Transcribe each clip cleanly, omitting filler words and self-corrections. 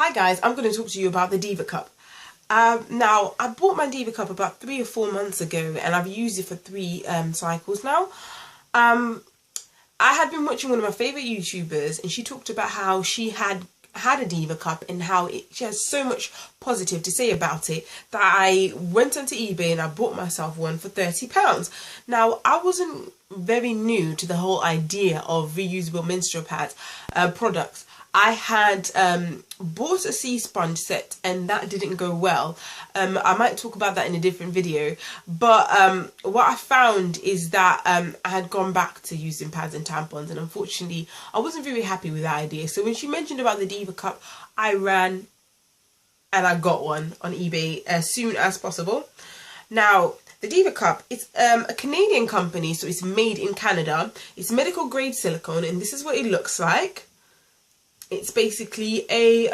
Hi guys, I'm going to talk to you about the Diva cup. Now, I bought my Diva cup about 3 or 4 months ago and I've used it for 3 cycles now. I had been watching one of my favourite YouTubers and she talked about how she had a Diva cup and how she has so much positive to say about it that I went onto eBay and I bought myself one for £30. Now, I wasn't very new to the whole idea of reusable menstrual pads products. I had bought a sea sponge set and that didn't go well. I might talk about that in a different video, but what I found is that I had gone back to using pads and tampons, and unfortunately I wasn't very happy with that idea. So when she mentioned about the Diva cup, I ran and I got one on eBay as soon as possible. Now, the Diva cup, it's a Canadian company, so it's made in Canada. It's medical grade silicone and this is what it looks like. It's basically a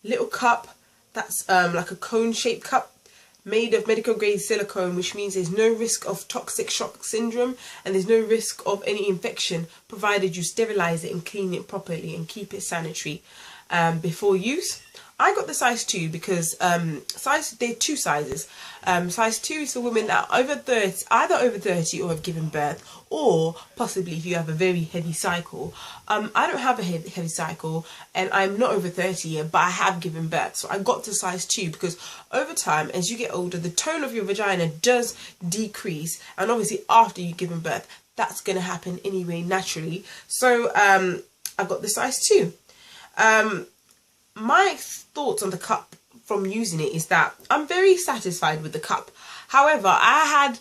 little cup that's like a cone-shaped cup made of medical grade silicone, which means there's no risk of toxic shock syndrome and there's no risk of any infection, provided you sterilize it and clean it properly and keep it sanitary before use. I got the size 2 because there are 2 sizes. Size 2 is for women that are over 30, either over 30 or have given birth, or possibly if you have a very heavy cycle. I don't have a heavy cycle and I'm not over 30 yet, but I have given birth. So I got to size 2 because over time, as you get older, the tone of your vagina does decrease. And obviously after you've given birth, that's going to happen anyway, naturally. So I got the size 2. My thoughts on the cup from using it is that I'm very satisfied with the cup. However, I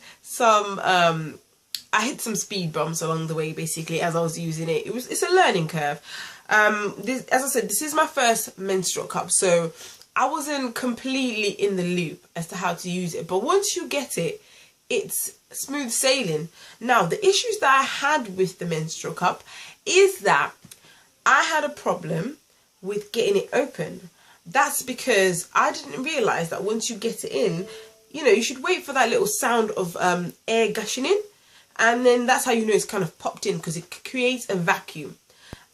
hit some speed bumps along the way, basically, as I was using it. It's a learning curve. As I said, this is my first menstrual cup, so I wasn't completely in the loop as to how to use it. But once you get it, it's smooth sailing. Now, the issues that I had with the menstrual cup is that I had a problem with getting it open. That's because I didn't realise that once you get it in, you should wait for that little sound of air gushing in, and then that's how you know it's kind of popped in, because it creates a vacuum.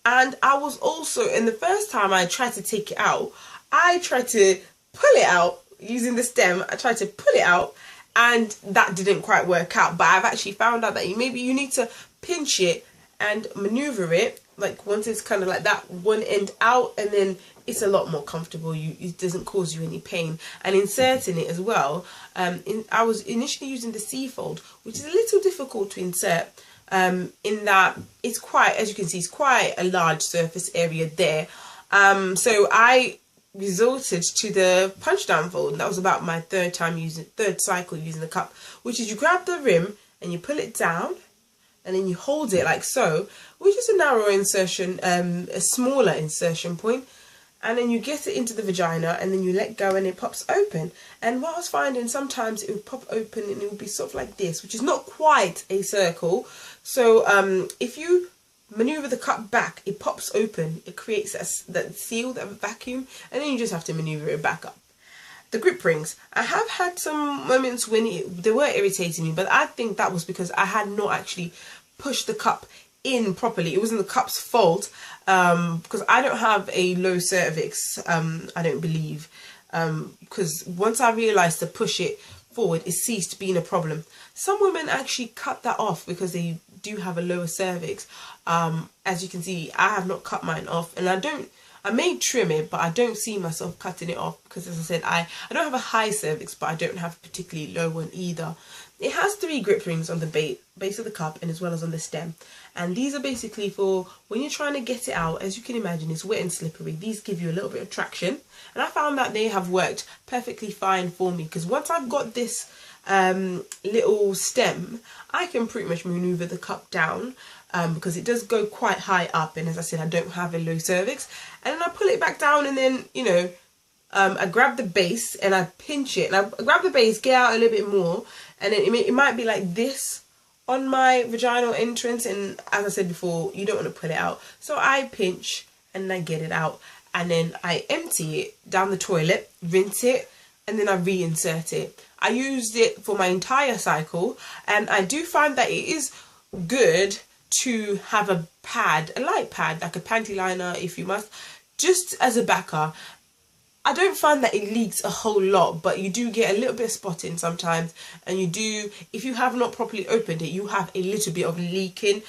And I was also, in the first time I tried to take it out, I tried to pull it out using the stem. I tried to pull it out and that didn't quite work out, but I've actually found out that maybe you need to pinch it and maneuver it, like once it's kind of like that one end out, and then it's a lot more comfortable. It doesn't cause you any pain. And inserting it as well, I was initially using the C-fold, which is a little difficult to insert, in that it's quite, as you can see, it's quite a large surface area there. So I resorted to the punch down fold. That was about my third cycle using the cup, which is you grab the rim and you pull it down and then you hold it like so, which is a narrow insertion, a smaller insertion point, and then you get it into the vagina and then you let go and it pops open. And what I was finding, sometimes it would pop open and it would be sort of like this, which is not quite a circle. So if you maneuver the cup back, it pops open, it creates that seal, that vacuum, and then you just have to maneuver it back up. The grip rings, I have had some moments when they were irritating me, but I think that was because I had not actually pushed the cup in properly. It wasn't the cup's fault, because I don't have a low cervix, I don't believe, because once I realised to push it forward, it ceased being a problem. Some women actually cut that off because they do have a lower cervix. As you can see, I have not cut mine off, and I may trim it, but I don't see myself cutting it off because, as I said, I don't have a high cervix, but I don't have a particularly low one either. It has 3 grip rings on the base of the cup and as well as on the stem. And these are basically for when you're trying to get it out. As you can imagine, it's wet and slippery. These give you a little bit of traction. And I found that they have worked perfectly fine for me, because once I've got this little stem, I can pretty much maneuver the cup down, because it does go quite high up, and as I said, I don't have a low cervix. And then I pull it back down, and then I grab the base and I pinch it, and I grab the base, get out a little bit more, and then it might be like this on my vaginal entrance, and as I said before, you don't want to pull it out, so I pinch and I get it out, and then I empty it down the toilet, rinse it, and then I reinsert it. I used it for my entire cycle, and I do find that it is good to have a pad, a light pad, like a panty liner if you must, just as a backer, I don't find that it leaks a whole lot, but you do get a little bit of spotting sometimes, and you do, if you have not properly opened it, you have a little bit of leaking,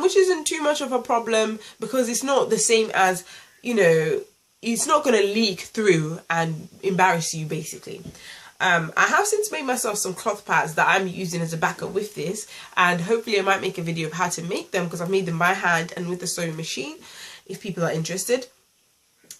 which isn't too much of a problem because it's not the same as, you know, it's not going to leak through and embarrass you basically. I have since made myself some cloth pads that I'm using as a backup with this, and hopefully I might make a video of how to make them because I've made them by hand and with the sewing machine if people are interested.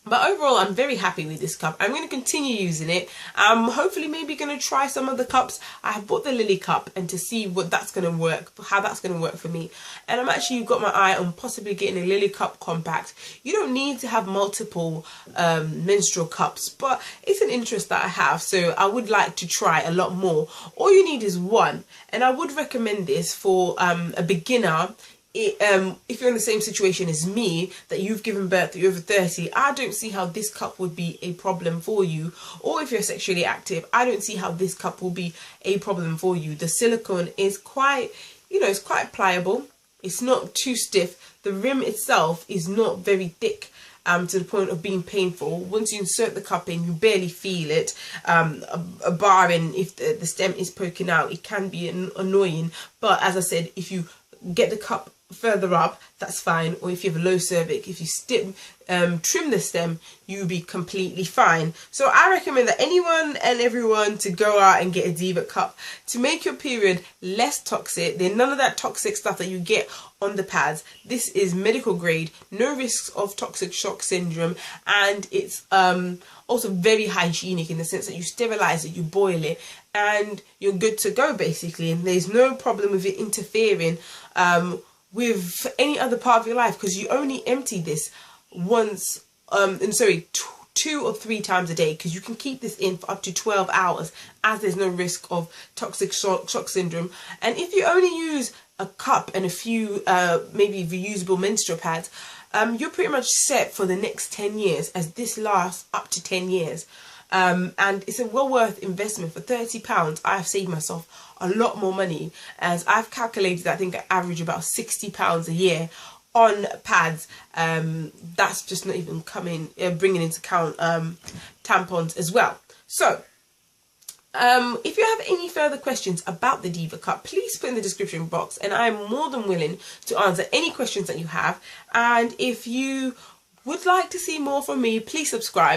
But overall, I'm very happy with this cup. I'm going to continue using it. Hopefully maybe going to try some of the cups. I have bought the Lily cup and to see what that's going to work, how that's going to work for me. And I'm actually got my eye on possibly getting a Lily cup compact. You don't need to have multiple menstrual cups, but it's an interest that I have. So I would like to try a lot more. All you need is one. And I would recommend this for a beginner. If you're in the same situation as me, that you've given birth, that you're over 30, I don't see how this cup would be a problem for you. Or if you're sexually active, I don't see how this cup will be a problem for you. The silicone is quite, you know, it's quite pliable. It's not too stiff. The rim itself is not very thick to the point of being painful. Once you insert the cup in, you barely feel it. Barring if the stem is poking out, it can be annoying. But as I said, if you get the cup further up, that's fine. Or if you have a low cervix, if you trim the stem, you'll be completely fine. So I recommend that anyone and everyone to go out and get a Diva cup to make your period less toxic. There's none of that toxic stuff that you get on the pads. This is medical grade, no risks of toxic shock syndrome, and it's also very hygienic in the sense that you sterilize it, you boil it, and you're good to go basically. And there's no problem with it interfering with any other part of your life, because you only empty this once, two or three times a day, because you can keep this in for up to 12 hours as there's no risk of toxic shock syndrome. And if you only use a cup and a few maybe reusable menstrual pads, you're pretty much set for the next 10 years, as this lasts up to 10 years. And it's a well worth investment. For £30 I have saved myself a lot more money, as I've calculated I think I average about £60 a year on pads. That's just not even bringing into account tampons as well. So if you have any further questions about the Diva cup, please put in the description box and I'm more than willing to answer any questions that you have. And if you would like to see more from me, please subscribe.